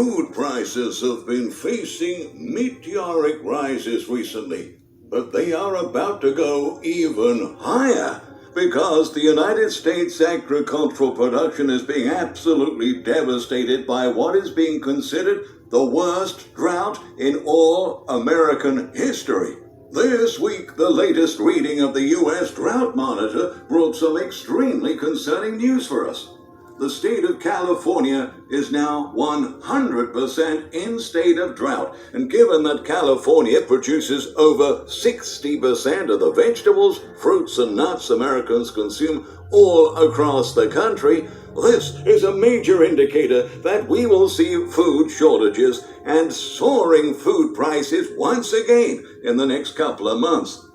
Food prices have been facing meteoric rises recently, but they are about to go even higher because the United States agricultural production is being absolutely devastated by what is being considered the worst drought in all American history. This week, the latest reading of the U.S. Drought Monitor brought some extremely concerning news for us. The state of California is now 100% in state of drought, and given that California produces over 60% of the vegetables, fruits, and nuts Americans consume all across the country, this is a major indicator that we will see food shortages and soaring food prices once again in the next couple of months.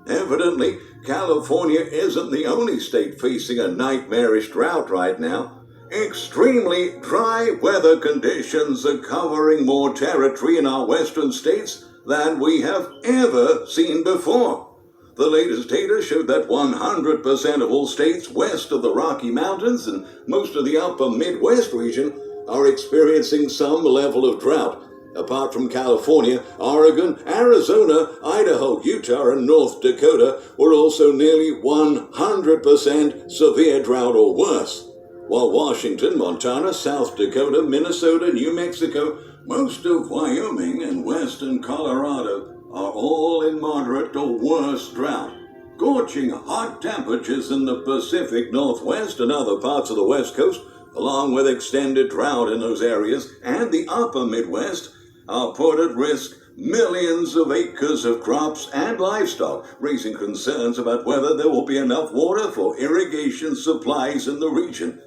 Evidently, California isn't the only state facing a nightmarish drought right now. Extremely dry weather conditions are covering more territory in our western states than we have ever seen before. The latest data showed that 100% of all states west of the Rocky Mountains and most of the upper Midwest region are experiencing some level of drought. Apart from California, Oregon, Arizona, Idaho, Utah, and North Dakota were also nearly 100% severe drought or worse. While Washington, Montana, South Dakota, Minnesota, New Mexico, most of Wyoming, and western Colorado are all in moderate or worse drought. Scorching hot temperatures in the Pacific Northwest and other parts of the West Coast, along with extended drought in those areas and the upper Midwest, are put at risk millions of acres of crops and livestock, raising concerns about whether there will be enough water for irrigation supplies in the region.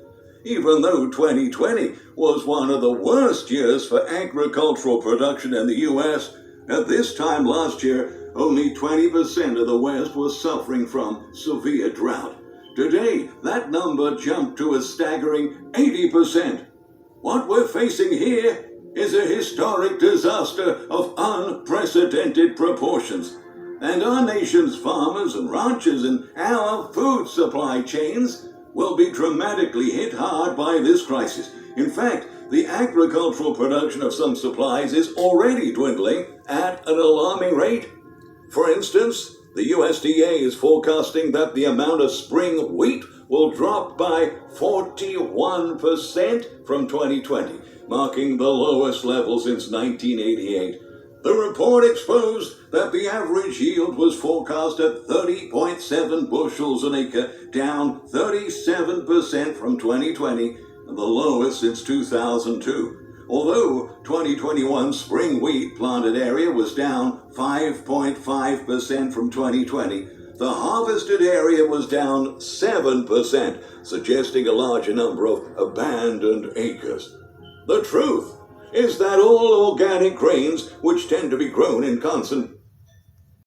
Even though 2020 was one of the worst years for agricultural production in the U.S., at this time last year, only 20% of the West was suffering from severe drought. Today, that number jumped to a staggering 80%. What we're facing here is a historic disaster of unprecedented proportions, and our nation's farmers and ranchers and our food supply chains will be dramatically hit hard by this crisis. In fact, the agricultural production of some supplies is already dwindling at an alarming rate. For instance, the USDA is forecasting that the amount of spring wheat will drop by 41% from 2020, marking the lowest level since 1988. The report exposed that the average yield was forecast at 30.7 bushels an acre, down 37% from 2020, and the lowest since 2002. Although 2021 spring wheat planted area was down 5.5% from 2020, the harvested area was down 7%, suggesting a larger number of abandoned acres. The truth is that all organic grains, which tend to be grown in constant